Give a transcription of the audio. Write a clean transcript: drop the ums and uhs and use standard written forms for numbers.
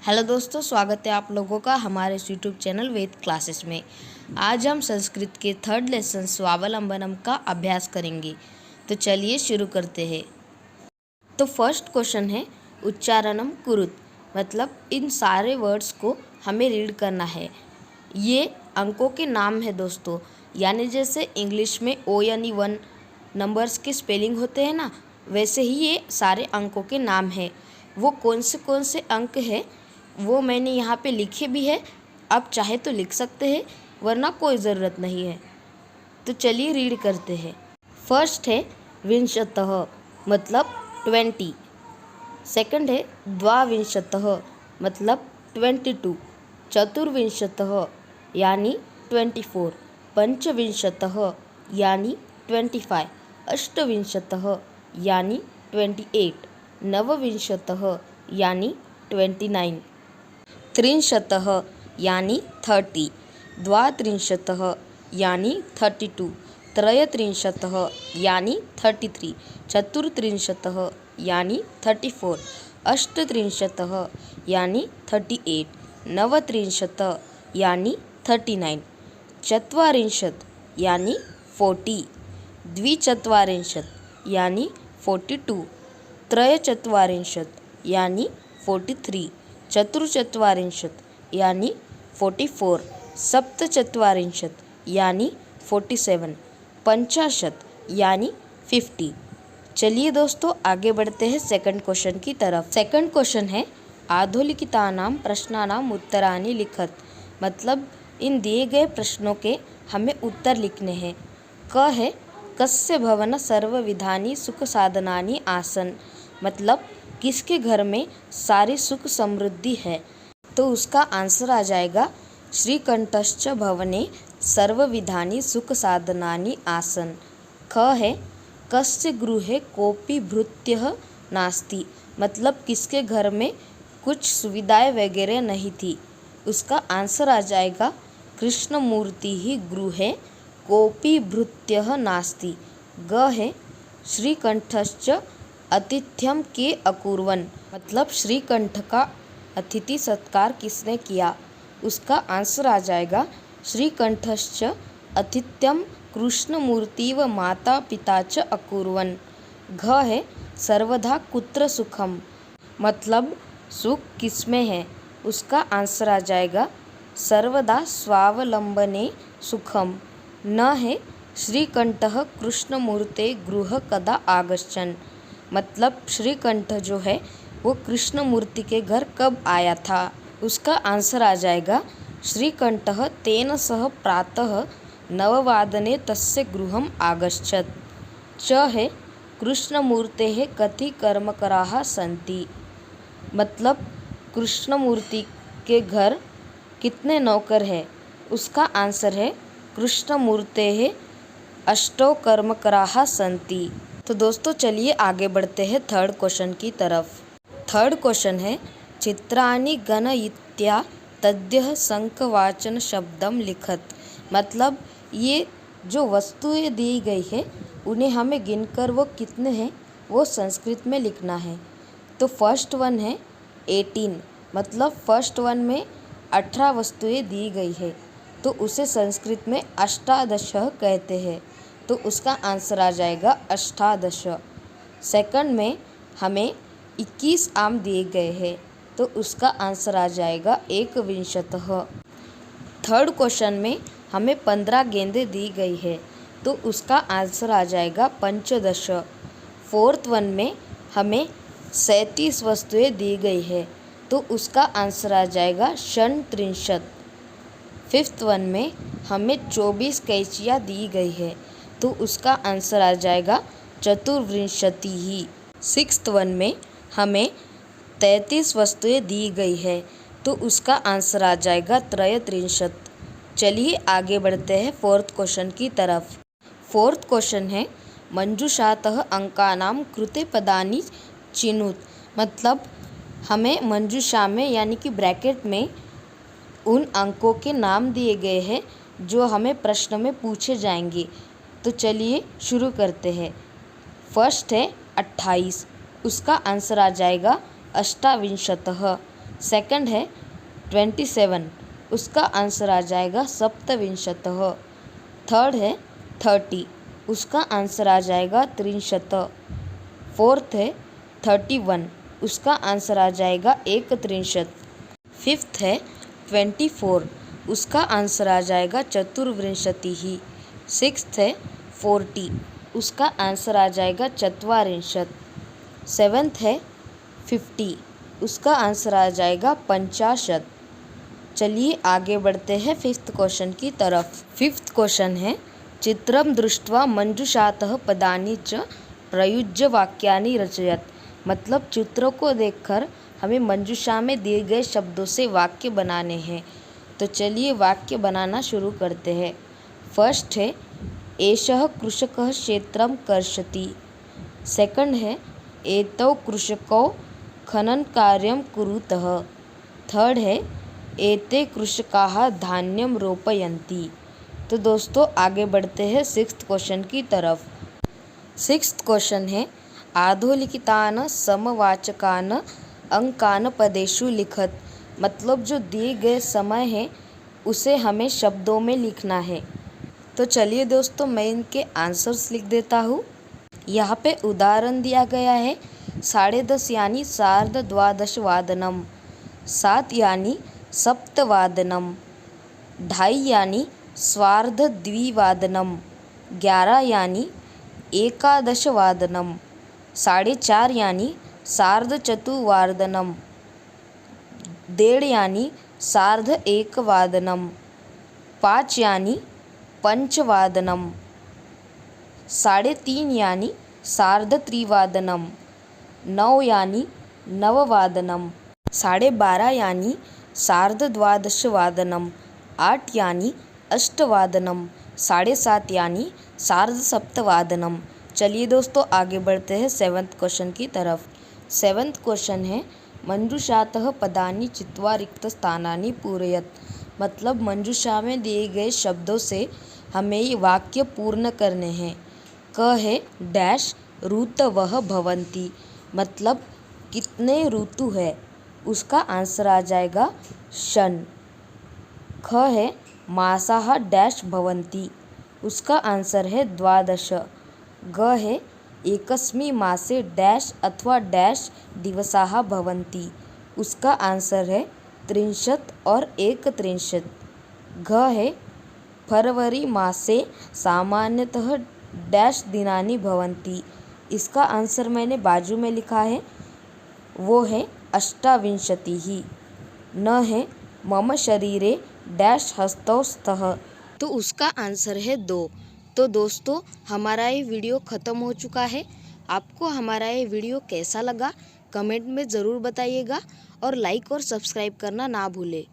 Hello दोस्तों, स्वागत है आप लोगों का हमारे यूट्यूब चैनल वेद क्लासेस में। आज हम संस्कृत के थर्ड लेसन स्वावलंबनम का अभ्यास करेंगे। तो चलिए शुरू करते हैं। तो फर्स्ट क्वेश्चन है उच्चारणम कुरुत, मतलब इन सारे वर्ड्स को हमें रीड करना है। ये अंकों के नाम है दोस्तों, यानी जैसे इंग्लिश में ओ यानी 1 नंबर्स के स्पेलिंग होते हैं ना, वैसे ही ये सारे अंकों के नाम है। वो कौन से अंक है वो मैंने यहाँ पे लिखे भी है, आप चाहे तो लिख सकते हैं, वरना कोई ज़रूरत नहीं है। तो चलिए रीड करते हैं। फर्स्ट है विंशतः, मतलब 20। सेकंड है द्वाविंशतः, मतलब 22। चतुर्विंशतः यानी 24। पंचविंशतः यानी 25। अष्टविंशतः यानी 28। नवविंशतः यानी 29। त्रिंशतः यानी 30। द्वात्रिंशतः यानी 32। त्रयत्रिंशतः यानी 33। चतुर्त्रिंशतः यानी 34। अष्टत्रिंशतः यानी 38। नवत्रिंशतः यानी 39। चत्वारिंशत् यानी 40। द्विचत्वारिंशत् यानी 42। त्रयचत्वारिंशत् यानी 43। चतुर्चत्वारिंशत् यानी 44। सप्तचत्वारिंशत् यानी 47। पंचाशत् यानी 50। चलिए दोस्तों आगे बढ़ते हैं सेकंड क्वेश्चन की तरफ। सेकंड क्वेश्चन है आधोलिखितानां प्रश्नानां उत्तराणि लिखत, मतलब इन दिए गए प्रश्नों के हमें उत्तर लिखने हैं। क है कस्य भवन सर्वविधानि सुख साधनानि आसन, मतलब किसके घर में सारी सुख समृद्धि है। तो उसका आंसर आ जाएगा श्रीकंठश्च भवने सर्वविधानि सुख साधनानि आसन। ख है कस्य गृहे कोपि भृत्यः नास्ति, मतलब किसके घर में कुछ सुविधाएं वगैरह नहीं थी। उसका आंसर आ जाएगा कृष्णमूर्ति ही गृहे कोपि भृत्यः नास्ति। ग है श्रीकंठश्च आतिथ्यम के अकुर्वन्, मतलब श्रीकंठ का अतिथि सत्कार किसने किया। उसका आंसर आ जाएगा श्रीकंठश्च आतिथ्यम कृष्णमूर्तिव माता पिता च अकुर्वन्। घ है सर्वदा कुत्र सुखम, मतलब सुख किसमें है। उसका आंसर आ जाएगा सर्वदा स्वावलंबने सुखम। न है श्रीकंठः कृष्णमूर्ते गृह कदा आगच्छन्, मतलब श्रीकंठ जो है वो कृष्णमूर्ति के घर कब आया था। उसका आंसर आ जाएगा श्रीकंठः तेन सह प्रातः 9 तस्य गृहम् आगच्छत्। च है कृष्णमूर्तेः कति कर्मकराः सन्ति, मतलब कृष्णमूर्ति के घर कितने नौकर है। उसका आंसर है कृष्णमूर्तेः 8 कर्मकराः सन्ति। तो दोस्तों चलिए आगे बढ़ते हैं थर्ड क्वेश्चन की तरफ। थर्ड क्वेश्चन है चित्राणि गणयित्या तद्यः संकवाचन शब्दम लिखत, मतलब ये जो वस्तुएं दी गई है उन्हें हमें गिनकर वो कितने हैं वो संस्कृत में लिखना है। तो फर्स्ट वन है 18, मतलब फर्स्ट वन में 18 वस्तुएं दी गई है, तो उसे संस्कृत में अष्टादश कहते हैं। तो उसका आंसर आ जाएगा अष्टादश। सेकंड में हमें 21 आम दिए गए हैं, तो उसका आंसर आ जाएगा एकविंशतः। थर्ड क्वेश्चन में हमें 15 गेंदें दी गई है, तो उसका आंसर आ जाएगा पंचदश। फोर्थ वन में हमें 37 वस्तुएं दी गई है, तो उसका आंसर आ जाएगा षट्त्रिंशत्। फिफ्थ वन में हमें 24 कैंचियाँ दी गई है, तो उसका आंसर आ जाएगा चतुर्विंशतिः। सिक्स्थ वन में हमें 33 वस्तुएं दी गई है, तो उसका आंसर आ जाएगा त्रयत्रिंशत्। चलिए आगे बढ़ते हैं फोर्थ क्वेश्चन की तरफ। फोर्थ क्वेश्चन है मंजूषातः अंकानां कृते पदानि चिनुत, मतलब हमें मंजूषा में यानी कि ब्रैकेट में उन अंकों के नाम दिए गए हैं जो हमें प्रश्न में पूछे जाएंगे। तो चलिए शुरू करते हैं। फर्स्ट है 28, उसका आंसर आ जाएगा अष्टाविंशतः। सेकंड है 27, उसका आंसर आ जाएगा सप्तविंशतः। थर्ड है 30, उसका आंसर आ जाएगा त्रिंशतः। फोर्थ है 31, उसका आंसर आ जाएगा एकत्रिंशत्। फिफ्थ है 24, उसका आंसर आ जाएगा चतुर्विंशतिः। सिक्स्थ है 40, उसका आंसर आ जाएगा चत्वारिंशत्। सेवेंथ है 50, उसका आंसर आ जाएगा पंचाशत्। चलिए आगे बढ़ते हैं फिफ्थ क्वेश्चन की तरफ। फिफ्थ क्वेश्चन है चित्रं दृष्ट्वा मंजुषातः पदानि च प्रयुज्य वाक्यानि रचयत। मतलब चित्रों को देखकर हमें मंजुषा में दिए गए शब्दों से वाक्य बनाने हैं। तो चलिए वाक्य बनाना शुरू करते हैं। फर्स्ट है एषः कृषकः क्षेत्रं कर्षति। सेकंड है एतौ कृषकौ खनन कार्यं कुरुतः। थर्ड है एते कृषकाः धान्यं रोपयन्ति। तो दोस्तों आगे बढ़ते हैं सिक्स्थ क्वेश्चन की तरफ। सिक्स्थ क्वेश्चन है आधोलिखितान् समवाचकान् अंकान् पदेषु लिखत। मतलब जो दिए गए समय है उसे हमें शब्दों में लिखना है। तो चलिए दोस्तों मैं इनके आंसर्स लिख देता हूँ। यहाँ पे उदाहरण दिया गया है 10:30 यानी सार्धद्वादशवादनम, 7 यानी सप्तवादनम, 2:30 यानी स्वार्धद्विवादनम, 11 यानी एकादशवादनम, 4:30 यानी सार्धचतुर्वादनम, 1:30 यानी सार्ध-एकवादनम, 5 यानी पंचवादनम, 3:30 यानी सार्ध-त्रिवादनम, 9 यानी नववादनम, 12:30 यानी सार्ध-द्वादशवादनम, 8 यानी अष्टवादनम, 7:30 यानी सार्ध-सप्तवादनम। चलिए दोस्तों आगे बढ़ते हैं सेवन्थ क्वेश्चन की तरफ। सेवन्थ क्वेश्चन है मंजुषातः पदानि चित्वा रिक्तस्थानानि पूरयत। मतलब मंजुषा में दिए गए शब्दों से हमें ये वाक्य पूर्ण करने हैं। क है डैश ऋतवः भवन्ति। मतलब कितने ऋतु है, उसका आंसर आ जाएगा शन। ख है मासाः डैश भवन्ति, उसका आंसर है 12। ग है एकस्मिन् मासे डैश अथवा डैश दिवसाः भवन्ति, उसका आंसर है 30 और 31। घ है फरवरी मासे सामान्यतः डैश दिनानि भवन्ति, इसका आंसर मैंने बाजू में लिखा है, वो है 28। न है मम शरीरे डैश हस्तौ स्तः, तो उसका आंसर है 2। तो दोस्तों हमारा ये वीडियो ख़त्म हो चुका है। आपको हमारा ये वीडियो कैसा लगा कमेंट में ज़रूर बताइएगा और लाइक और सब्सक्राइब करना ना भूलें।